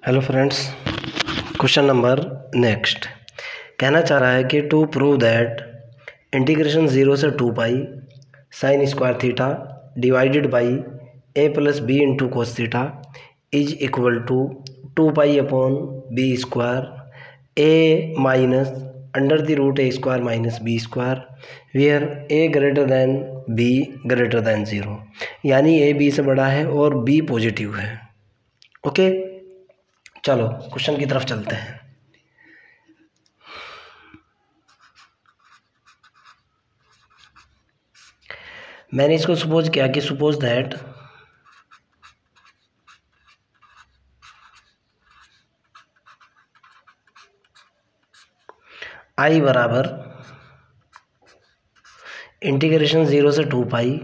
Hello friends, question number next कहना चाह रहा है कि टू प्रूव दैट इंटीग्रेशन 0 से 2 pi sine square theta divided by a plus b into cos theta is equal to 2 pi upon B square a minus under the root a square minus b square where a greater than b greater than 0, यानी a b से बड़ा है और b positive है। Okay, चलो question की तरफ चलते हैं। मैंने इसको सपोज किया कि सपोज दैट आई बराबर इंटीग्रेशन 0 से 2 pi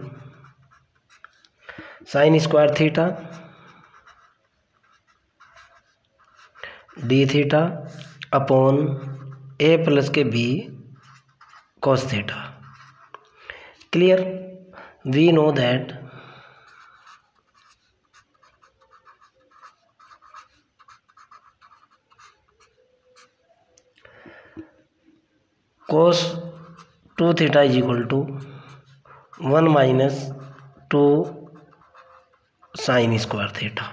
sine square theta d theta upon a plus के b cos theta. Clear? We know that cos 2 theta is equal to 1 minus 2 sine square theta,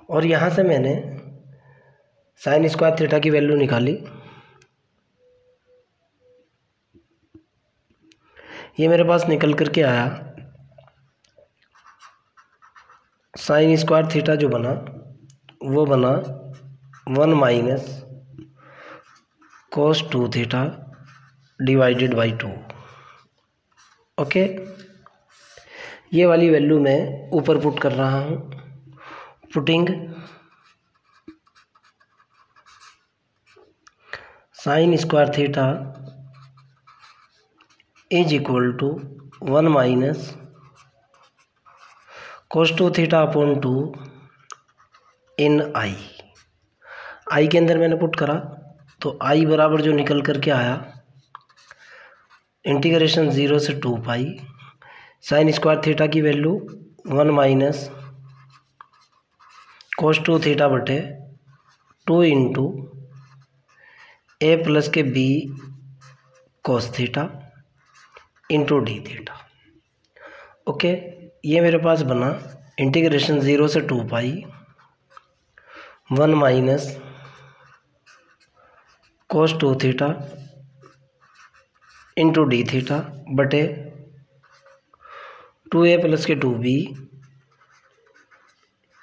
और यहाँ से मैंने साइन स्क्वायर थीटा की value निकाली। ये मेरे पास निकल करके आया साइन स्क्वायर थीटा जो बना वो बना 1 minus cos 2 theta divided by 2। Okay, ये वाली वैल्यू मैं ऊपर पुट कर रहा हूँ। Putting sine square theta is equal to 1 minus cos 2 theta upon 2 in I के अंदर मैंने पुट करा तो आई बराबर जो निकल करके आया इंटीग्रेशन 0 से 2 पाई साइन स्क्वायर थीटा की वैल्यू 1 माइनस cos 2 थीटा बटे 2 इंटू ए प्लस के b cos theta into d theta. Okay, ये मेरे पास बना इंटीग्रेशन 0 से 2 pi 1 minus cos 2 theta into d theta बटे 2a प्लस के 2b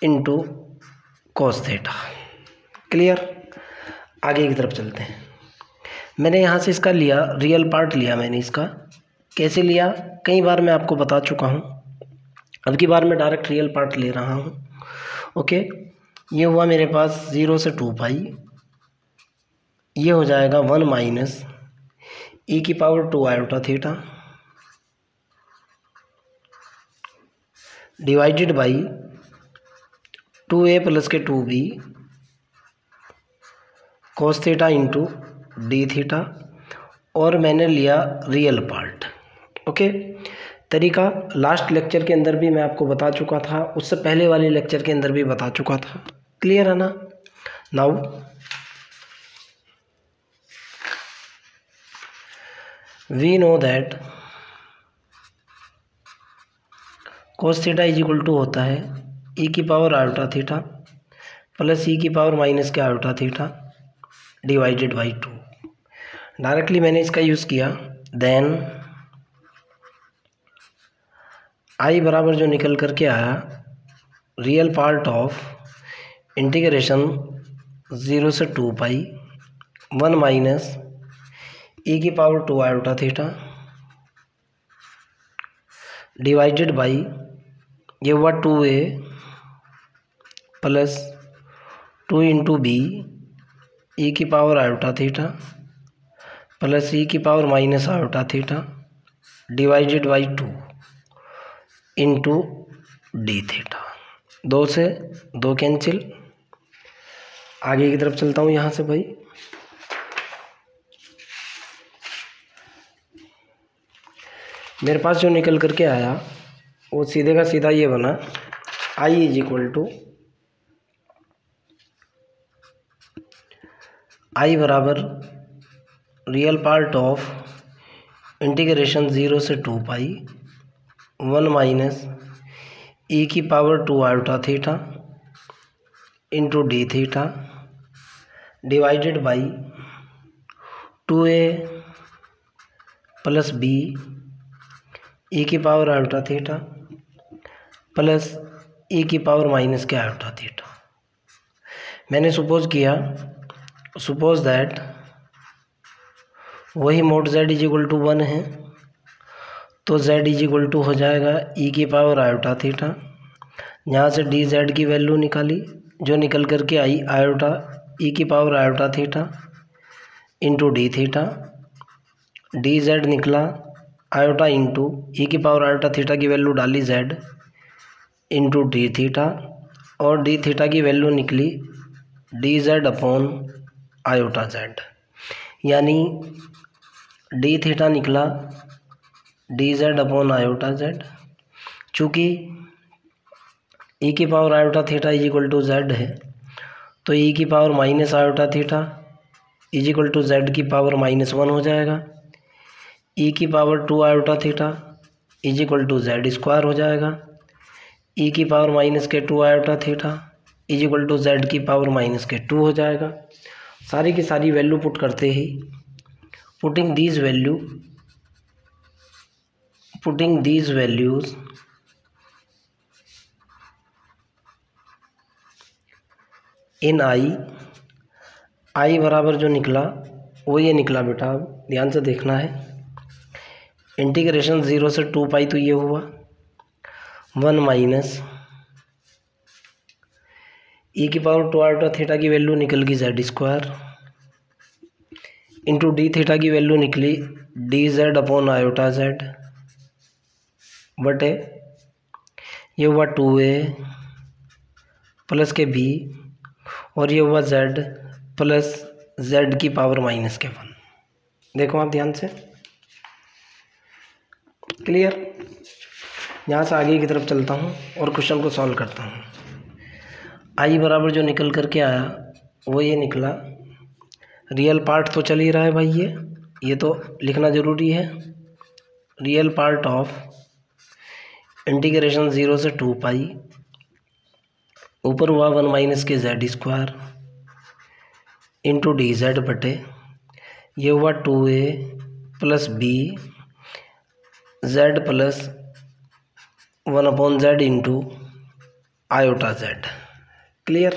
into cos theta. Clear? आगे की तरफ चलते हैं। मैंने यहाँ से इसका लिया, रियल पार्ट लिया मैंने इसका। कैसे लिया कई बार मैं आपको बता चुका हूँ, अब की बार मैं डायरेक्ट रियल पार्ट ले रहा हूँ। ओके, ये हुआ मेरे पास 0 से 2 पाई, ये हो जाएगा 1 माइनस ई की power 2 iota theta divided by 2a plus के 2b cos theta into d theta, और मैंने लिया रियल पार्ट। ओके, तरीका लास्ट लेक्चर के अंदर भी मैं आपको बता चुका था, उससे पहले वाले लेक्चर के अंदर भी बता चुका था। क्लियर है ना? Now we know that cos theta is equal to होता है ई की power iota theta plus e की पावर माइनस के iota theta divided by 2। Directly मैंने इसका यूज़ किया। देन आई बराबर जो निकल करके आया रियल पार्ट ऑफ इंटीग्रेशन 0 से 2 पाई 1 माइनस ई की power 2 iota theta divided by ये हुआ 2a plus 2 into b e की power iota theta plus e की power minus iota theta divided by 2 into d theta. 2 से 2 cancel. आगे की तरफ चलता हूँ यहाँ से भाई। मेरे पास जो निकल करके आया वो सीधे का सीधा ये बना आई इज इक्वल टू आई बराबर रियल पार्ट ऑफ इंटीग्रेशन 0 से 2 पाई 1 माइनस ई की power 2 iota theta into d theta divided by 2a plus b e की power iota theta plus e की पावर माइनस के आयोटा थीटा। मैंने suppose that वही mod z is equal to 1 है, तो z is equal to हो जाएगा e की पावर आयोटा थीटा। यहाँ से डी जेड की वैल्यू निकाली, जो निकल करके आई आयोटा ई की power iota theta into d theta. D z निकला आयोटा इंटू ई की पावर आयोटा थीटा की वैल्यू डाली जेड इंटू डी थीटा, और डी थीटा की वैल्यू निकली d z upon iota z, यानी डी थीटा निकला d z upon iota z. चूँकि ई की power iota theta is equal to z है, तो ई की power minus iota theta is equal to z की पावर -1 हो जाएगा। ई की power 2 iota theta is equal to z square हो जाएगा। ई की पावर माइनस के 2 iota theta is equal to z की पावर माइनस के 2 हो जाएगा। सारी की सारी वैल्यू पुट करते ही पुटिंग दीज वैल्यूज इन आई बराबर जो निकला वो ये निकला बेटा, अब ध्यान से देखना है। इंटीग्रेशन 0 से 2 पाई तो ये हुआ 1 माइनस ई की पावर 2 आयोटा थीटा की वैल्यू निकल गई Z square into d theta की वैल्यू निकली d z upon iota Z बटे ये हुआ 2a प्लस के b और ये हुआ z प्लस z की पावर -1। देखो आप ध्यान से, क्लियर। यहाँ से आगे की तरफ चलता हूँ और क्वेश्चन को सॉल्व करता हूँ। आई बराबर जो निकल करके आया वो ये निकला, रियल पार्ट तो चल ही रहा है भाई, ये तो लिखना ज़रूरी है। रियल पार्ट ऑफ इंटीग्रेशन 0 से 2 पाई ऊपर हुआ 1 माइनस के z square into D z बटे ये हुआ 2a plus b z plus 1 upon z into iota z. Clear.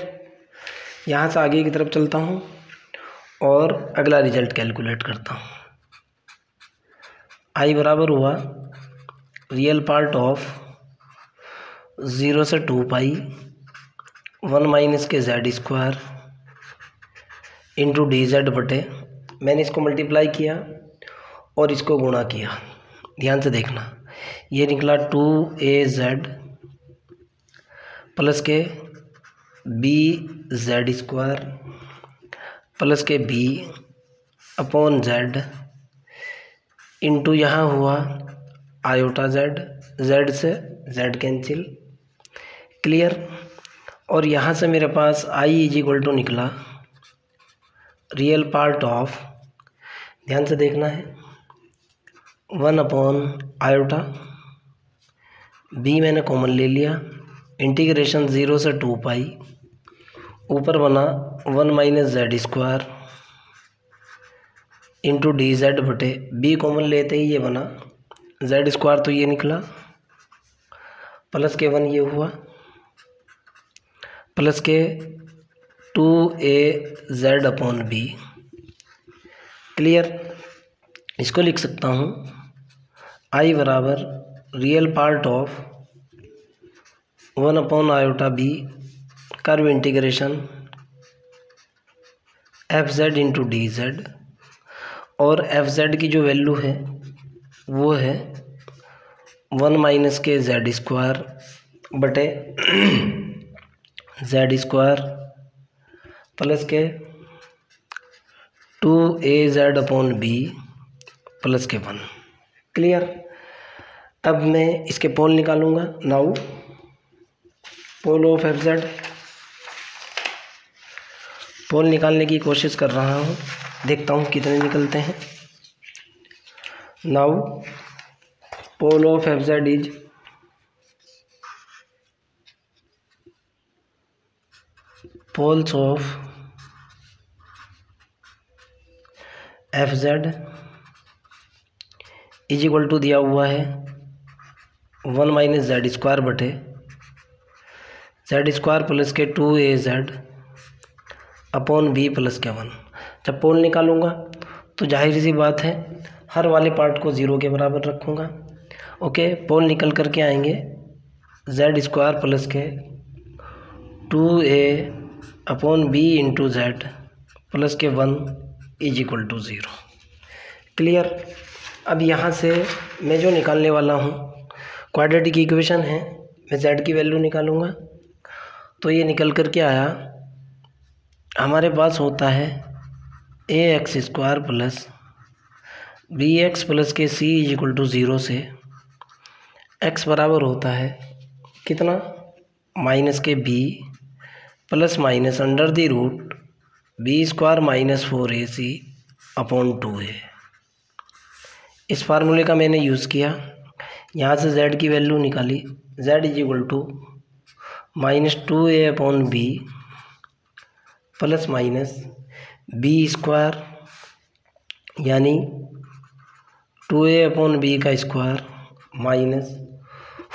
यहाँ से आगे की तरफ चलता हूँ और अगला रिजल्ट कैलकुलेट करता हूँ। आई बराबर हुआ रियल पार्ट ऑफ 0 से 2 पाई 1 माइनस के z square into D z बटे, मैंने इसको मल्टीप्लाई किया और इसको गुणा किया। ध्यान से देखना, ये निकला 2az प्लस के बी जेड स्क्वायर प्लस के बी अपॉन जेड इंटू यहाँ हुआ आयोटा जेड, जेड से जेड कैंसिल। क्लियर। और यहाँ से मेरे पास आई इज इक्वल टू निकला रियल पार्ट ऑफ, ध्यान से देखना है, 1 अपॉन आयोटा बी मैंने कॉमन ले लिया, इंटीग्रेशन 0 से 2 पाई ऊपर बना 1 minus Z square into D z बटे बी कॉमन लेते ही ये बना जेड स्क्वायर, तो ये निकला प्लस के 1 ये हुआ प्लस के 2az अपॉन बी। क्लियर। इसको लिख सकता हूँ आई बराबर real part of 1 upon iota b curve integration F Z into D z, और एफ जेड की जो वैल्यू है वो है 1 माइनस के जेड स्क्वायर बटे जेड स्क्वायर प्लस के 2az अपॉन बी प्लस के 1। क्लियर। अब मैं इसके पोल निकालूंगा। Now pole of f z, pole निकालने की कोशिश कर रहा हूँ, देखता हूँ कितने निकलते हैं। Now pole of f Z is poles of f Z is equal to दिया हुआ है 1 माइनस जेड स्क्वायर बटे जेड स्क्वायर प्लस के 2az अपॉन बी प्लस के 1। जब पोल निकालूंगा तो जाहिर सी बात है हर वाले पार्ट को 0 के बराबर रखूँगा। ओके, पोल निकल कर के आएंगे जेड स्क्वायर प्लस के 2a upon b into z plus के 1 इज इक्वल टू 0। क्लियर। अब यहाँ से मैं जो निकालने वाला हूँ क्वाड्रेटिक इक्वेशन है, मैं जेड की वैल्यू निकालूंगा तो ये निकल कर के आया, हमारे पास होता है ए x square plus B x plus के सी इज इक्वल टू 0 से एक्स बराबर होता है कितना, माइनस के b plus minus under the root b square minus 4ac upon 2a। इस फार्मूले का मैंने यूज़ किया, यहाँ से z की वैल्यू निकाली, z is equal to minus 2a upon b plus minus b square यानी 2a अपॉन बी का स्क्वायर माइनस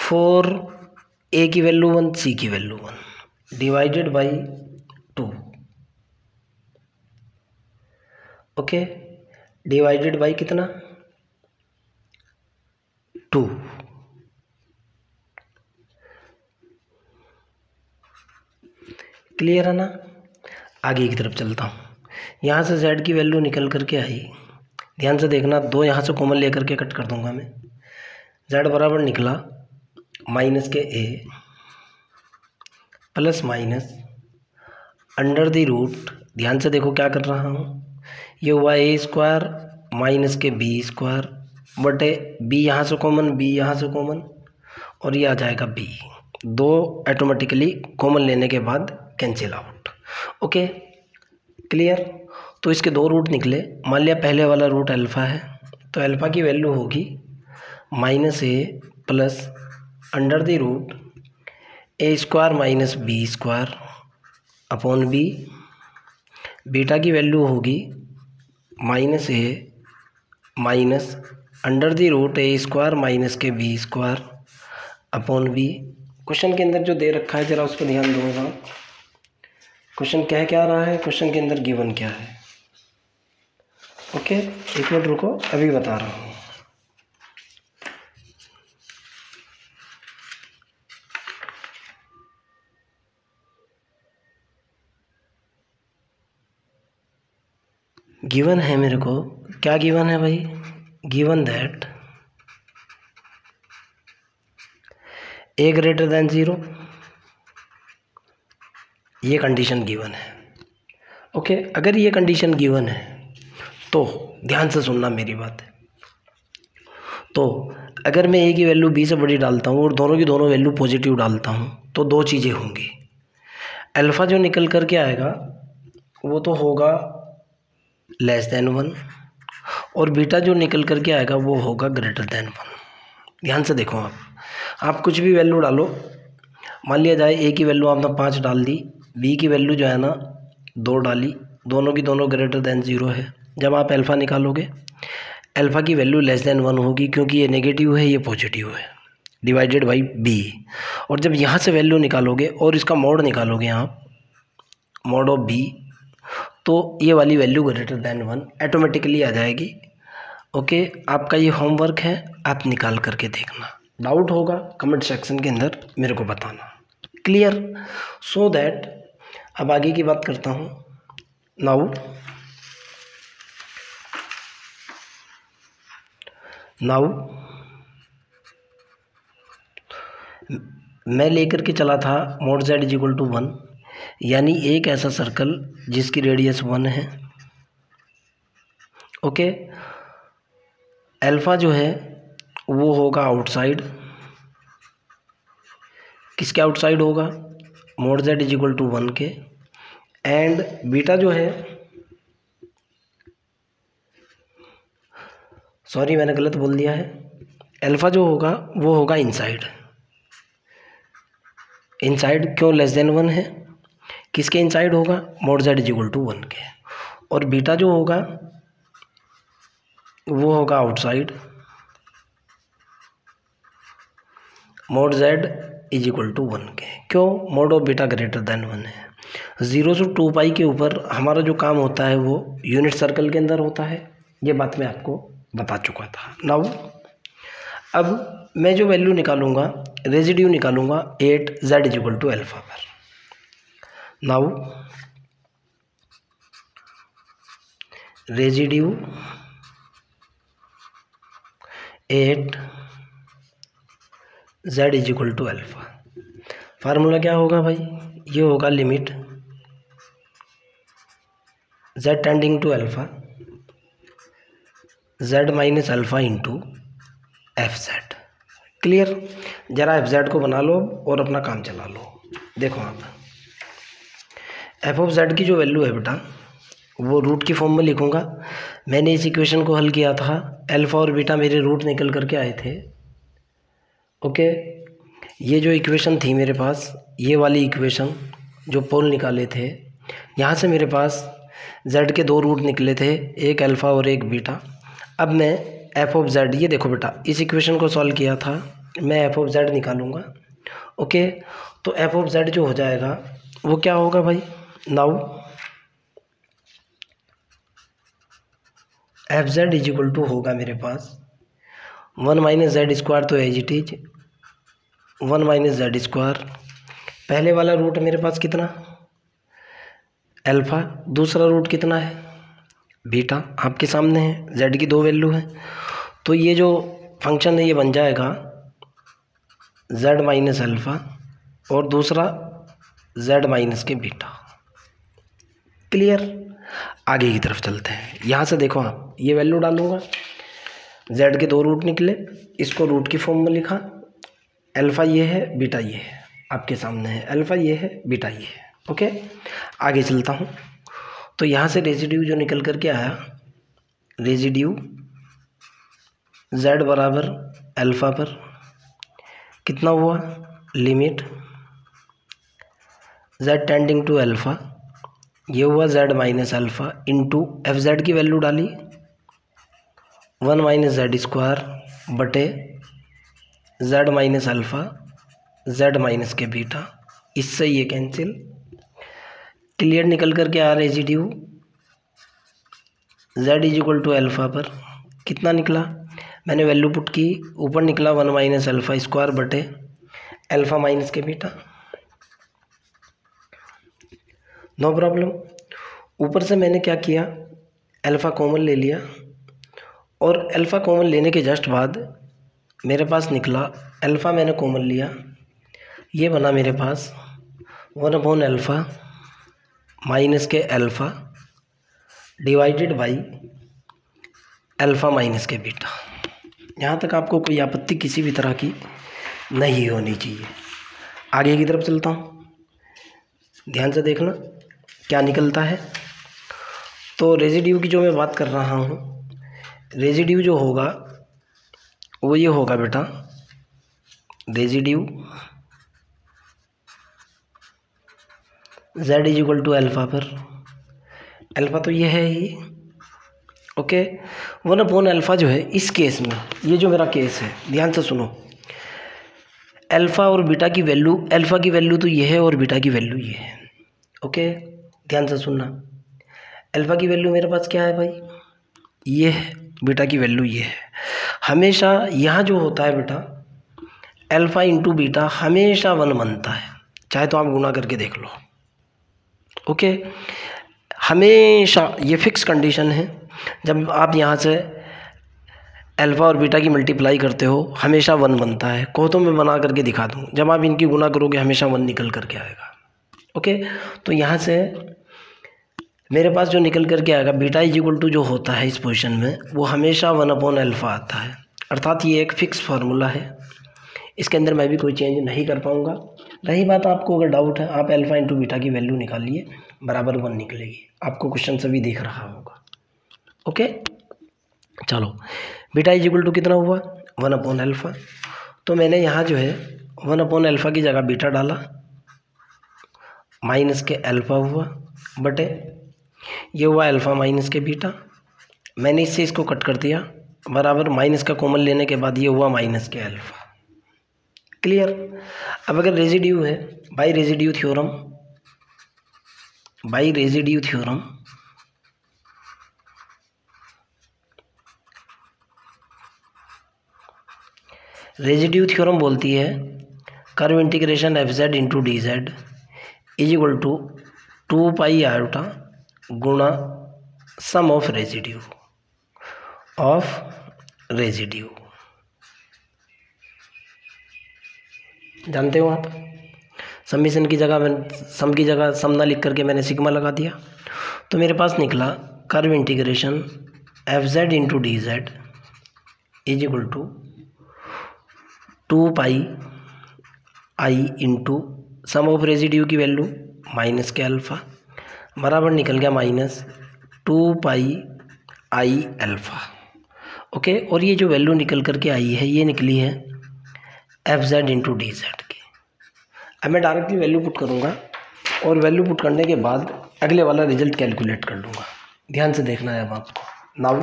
4a की वैल्यू 1 c की value 1 divided by 2। Okay, divided by कितना 2। क्लियर है ना। आगे की तरफ चलता हूँ, यहाँ से z की वैल्यू निकल करके आई, ध्यान से देखना, 2 यहाँ से कॉमन लेकर के कट कर दूंगा मैं। z बराबर निकला माइनस के a plus minus under the root, ध्यान से देखो क्या कर रहा हूँ, ये हुआ a स्क्वायर माइनस के b स्क्वायर बटे b यहाँ से कॉमन, b यहाँ से कॉमन और ये आ जाएगा b। 2 ऑटोमेटिकली कॉमन लेने के बाद कैंसिल आउट। Okay, clear. तो इसके 2 रूट निकले, मान लिया पहले वाला रूट अल्फ़ा है तो अल्फ़ा की वैल्यू होगी minus a plus under the root a square minus b square upon b। Beta की वैल्यू होगी minus a minus under the root a square minus के b square upon b। Question के अंदर जो दे रखा है ज़रा उस पर ध्यान दूंगा, क्वेश्चन कह क्या रहा है, क्वेश्चन के अंदर गिवन क्या है। ओके, एक मिनट रुको, अभी बता रहा हूँ। गिवन है मेरे को, क्या गिवन है भाई, given that a greater than 0, ये कंडीशन गिवन है। ओके, अगर ये कंडीशन गिवन है तो ध्यान से सुनना मेरी बात है। तो अगर मैं a की वैल्यू b से बड़ी डालता हूँ और दोनों की दोनों वैल्यू पॉजिटिव डालता हूँ तो 2 चीज़ें होंगी। अल्फ़ा जो निकल कर के आएगा वो तो होगा लेस देन 1 और बीटा जो निकल कर के आएगा वो होगा ग्रेटर देन 1। ध्यान से देखो, आप कुछ भी वैल्यू डालो, मान लिया जाए a की वैल्यू आपने 5 डाल दी, b की वैल्यू जो है ना 2 डाली, दोनों की दोनों ग्रेटर देन 0 है। जब आप अल्फ़ा निकालोगे अल्फ़ा की वैल्यू लेस देन 1 होगी क्योंकि ये नेगेटिव है ये पॉजिटिव है, डिवाइडेड बाई b। और जब यहाँ से वैल्यू निकालोगे और इसका मोड निकालोगे आप, मोड ऑफ b, तो ये वाली वैल्यू ग्रेटर देन 1 ऑटोमेटिकली आ जाएगी। ओके, आपका ये होमवर्क है, आप निकाल करके देखना, डाउट होगा कमेंट सेक्शन के अंदर मेरे को बताना। क्लियर। सो दैट अब आगे की बात करता हूँ। नाउ मैं लेकर के चला था mod z is equal to 1, यानी एक ऐसा सर्कल जिसकी रेडियस 1 है। ओके, अल्फ़ा जो है वो होगा आउटसाइड, किसके आउटसाइड होगा, mod z is equal to 1 के। एंड बीटा जो है, सॉरी मैंने गलत बोल दिया है, अल्फ़ा जो होगा वो होगा इनसाइड। इनसाइड क्यों? लेस देन 1 है। किसके इनसाइड होगा? Mod z is equal to 1 के। और बीटा जो होगा वो होगा outside, mod z is equal to 1 के। क्यों? Mod of beta greater than 1 है। 0 से 2 पाई के ऊपर हमारा जो काम होता है वो यूनिट सर्कल के अंदर होता है। ये बात मैं आपको बता चुका था। नाउ अब मैं जो वैल्यू निकालूंगा, रेजिड्यू निकालूंगा 8 z is equal to alpha पर। Now residue 8 z is equal to alpha. Formula क्या होगा भाई? ये होगा limit z tending to alpha z minus alpha into f z. Clear? जरा एफ जेड को बना लो और अपना काम चला लो। देखो आप एफ ऑफ जेड की जो वैल्यू है बेटा वो रूट की फॉर्म में लिखूंगा। मैंने इस इक्वेशन को हल किया था, अल्फा और बीटा मेरे रूट निकल करके आए थे। ओके, ये जो इक्वेशन थी मेरे पास, ये वाली इक्वेशन जो पोल निकाले थे, यहाँ से मेरे पास z के 2 रूट निकले थे, एक अल्फ़ा और एक बीटा। अब मैं एफ ऑफ जेड, ये देखो बेटा इस इक्वेशन को सॉल्व किया था, मैं एफ ऑफ जेड निकालूंगा। ओके, तो एफ ऑफ जेड जो हो जाएगा वो क्या होगा भाई? Now F Z is equal to होगा मेरे पास 1 माइनस जेड स्क्वायर, तो as it is 1 minus Z square. पहले वाला रूट मेरे पास कितना? अल्फ़ा। दूसरा रूट कितना है? बीटा। आपके सामने है, जेड की 2 वैल्यू है, तो ये जो फंक्शन है ये बन जाएगा जेड माइनस अल्फ़ा और दूसरा जेड माइनस के बीटा। क्लियर? आगे की तरफ चलते हैं। यहाँ से देखो आप, ये वैल्यू डालूंगा, जेड के 2 रूट निकले, इसको रूट की फॉर्म में लिखा, अल्फ़ा ये है, बीटा ये है, आपके सामने है, अल्फ़ा ये है, बीटा ये है। ओके, आगे चलता हूँ। तो यहाँ से रेजिड्यू जो निकल करके आया, रेजिड्यू z बराबर अल्फ़ा पर कितना हुआ? Limit z tending to alpha, ये हुआ z minus alpha into f z की वैल्यू डाली 1 माइनस जेड स्क्वायर बटे z minus alpha z minus के बीटा। इससे ये कैंसिल। क्लियर? निकल करके आ residue z is equal to alpha पर कितना निकला? मैंने वैल्यू पुट की, ऊपर निकला 1 माइनस अल्फ़ा स्क्वायर बटे अल्फ़ा माइनस के बीटा। No problem. ऊपर से मैंने क्या किया, अल्फ़ा कॉमन ले लिया और अल्फ़ा कॉमन लेने के जस्ट बाद मेरे पास निकला, अल्फ़ा मैंने कॉमन लिया, ये बना मेरे पास 1 alpha minus K alpha divided by alpha minus के बीटा। यहाँ तक आपको कोई आपत्ति किसी भी तरह की नहीं होनी चाहिए। आगे की तरफ चलता हूँ, ध्यान से देखना क्या निकलता है। तो रेजिड्यू की जो मैं बात कर रहा हूँ, रेजिड्यू जो होगा वो ये होगा बेटा, residue z is equal to alpha पर, अल्फ़ा तो ये है ही। ओके, 1 अल्फ़ा जो है इस केस में, ये जो मेरा केस है, ध्यान से सुनो, अल्फ़ा और बीटा की वैल्यू, अल्फ़ा की वैल्यू तो ये है और बीटा की वैल्यू ये है। ओके, ध्यान से सुनना, अल्फ़ा की वैल्यू मेरे पास क्या है भाई? ये है, बीटा की वैल्यू ये है। हमेशा यहाँ जो होता है बेटा, अल्फ़ा इंटू बीटा हमेशा 1 बनता है, चाहे तो आप गुना करके देख लो। ओके, हमेशा ये फिक्स कंडीशन है। जब आप यहाँ से अल्फ़ा और बीटा की मल्टीप्लाई करते हो हमेशा 1 बनता है। कहो तो मैं बना करके दिखा दूँ, जब आप इनकी गुना करोगे हमेशा 1 निकल करके आएगा। ओके, तो यहाँ से मेरे पास जो निकल करके आएगा, बीटा इज इक्वल टू जो होता है इस पोजीशन में वो हमेशा 1 अल्फ़ा आता है, अर्थात ये एक फ़िक्स फार्मूला है, इसके अंदर मैं भी कोई चेंज नहीं कर पाऊँगा। रही बात आपको अगर डाउट है, आप अल्फा इंटू बीटा की वैल्यू निकालिए, बराबर 1 निकलेगी, आपको क्वेश्चन से भी दिख रहा होगा। ओके, चलो बीटा इज इक्वल टू कितना हुआ 1 अपॉन अल्फा। तो मैंने यहाँ जो है 1 अपॉन अल्फा की जगह बीटा डाला, माइनस के अल्फा हुआ बटे ये हुआ अल्फा माइनस के बीटा। मैंने इससे इसको कट कर दिया, बराबर माइनस का कॉमन लेने के बाद ये हुआ माइनस के अल्फा। क्लियर। अब अगर रेजिड्यू है, by residue theorem, by residue theorem residue theorem बोलती है curve integration F Z into D Z is equal to 2 pi iota गुणा सम ऑफ रेजिड्यू जानते हो आप। समीशन की जगह सम की जगह सम ना लिख करके मैंने सिग्मा लगा दिया, तो मेरे पास निकला curve integration F Z into D Z is equal to 2 pi I into sum of residue की वैल्यू माइनस के अल्फ़ा, बराबर निकल गया minus 2 pi I alpha. Okay, और ये जो वैल्यू निकल करके आई है ये निकली है F Z into D z की। अब मैं डायरेक्टली वैल्यू पुट करूँगा और वैल्यू पुट करने के बाद अगले वाला रिजल्ट कैलकुलेट कर लूँगा। ध्यान से देखना है अब आपको। नाउ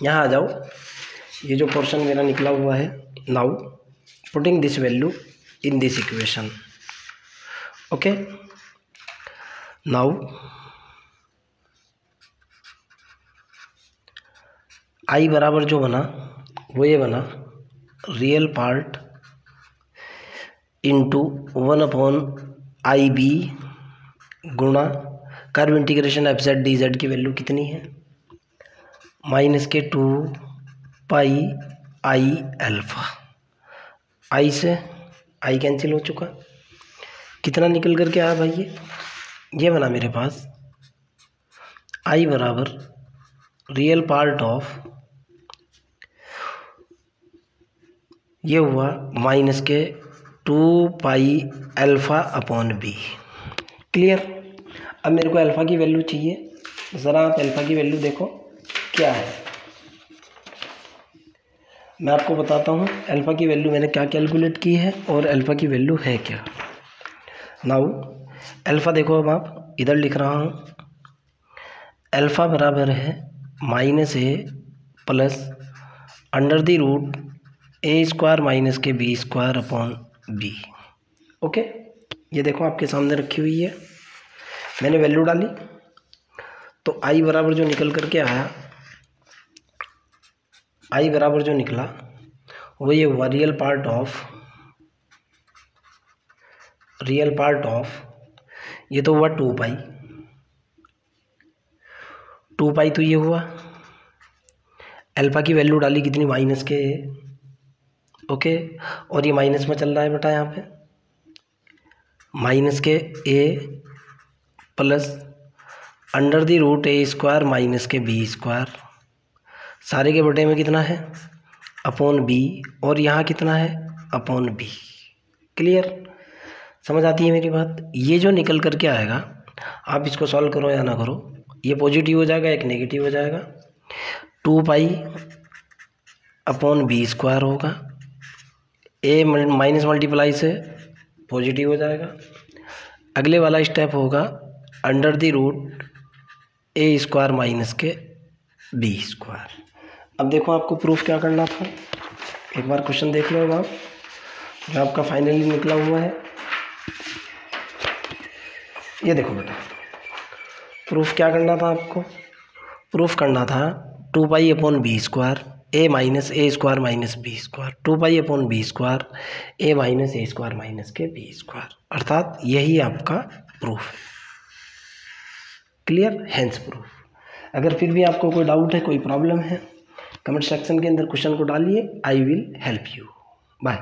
यहाँ आ जाओ, ये जो पोर्शन मेरा निकला हुआ है, now putting this value in this equation. Okay, now I बराबर जो बना वो ये बना real part into 1 upon i b गुणा curve integration F z d z की वैल्यू कितनी है माइनस के 2 पाई आई अल्फ़ा। आई से आई कैंसिल हो चुका, कितना निकल करके आया भाई ये बना मेरे पास आई बराबर रियल पार्ट ऑफ ये हुआ माइनस के 2 पाई अल्फ़ा अपॉन बी। क्लियर। अब मेरे को अल्फ़ा की वैल्यू चाहिए, ज़रा आप अल्फ़ा की वैल्यू देखो क्या है। मैं आपको बताता हूँ अल्फ़ा की वैल्यू मैंने क्या कैलकुलेट की है और अल्फ़ा की वैल्यू है क्या। नाउ अल्फ़ा देखो, अब आप इधर लिख रहा हूँ, अल्फ़ा बराबर है minus a plus under the root A square minus के B square upon b. Okay, ये देखो आपके सामने रखी हुई है, मैंने वैल्यू डाली तो आई बराबर जो निकल करके आया, आई बराबर जो निकला वो ये हुआ रियल पार्ट ऑफ ये तो हुआ 2 पाई, 2 पाई तो ये हुआ, अल्फ़ा की वैल्यू डाली कितनी माइनस के। ओके, और ये माइनस में चल रहा है बेटा, यहाँ पे माइनस के a plus under the root A square minus के बी स्क्वायर, सारे के बटे में कितना है अपॉन बी, और यहाँ कितना है अपॉन बी। क्लियर, समझ आती है मेरी बात। ये जो निकल करके आएगा, आप इसको सॉल्व करो या ना करो, ये पॉजिटिव हो जाएगा, एक नेगेटिव हो जाएगा, 2 पाई अपॉन बी स्क्वायर होगा, ए माइनस मल्टीप्लाई से पॉजिटिव हो जाएगा। अगले वाला स्टेप होगा under the root A square minus के बी स्क्वायर। अब देखो आपको प्रूफ क्या करना था, एक बार क्वेश्चन देख लो आप जो आपका फाइनली निकला हुआ है। ये देखो बेटा, प्रूफ क्या करना था आपको, प्रूफ करना था 2 pi upon B square a minus a square minus b square, 2 pi upon B square a minus a square minus के बी स्क्वायर, अर्थात यही आपका प्रूफ है। Clear, hence proof. अगर फिर भी आपको कोई डाउट है, कोई प्रॉब्लम है, कमेंट सेक्शन के अंदर क्वेश्चन को डालिए, I will help you. Bye.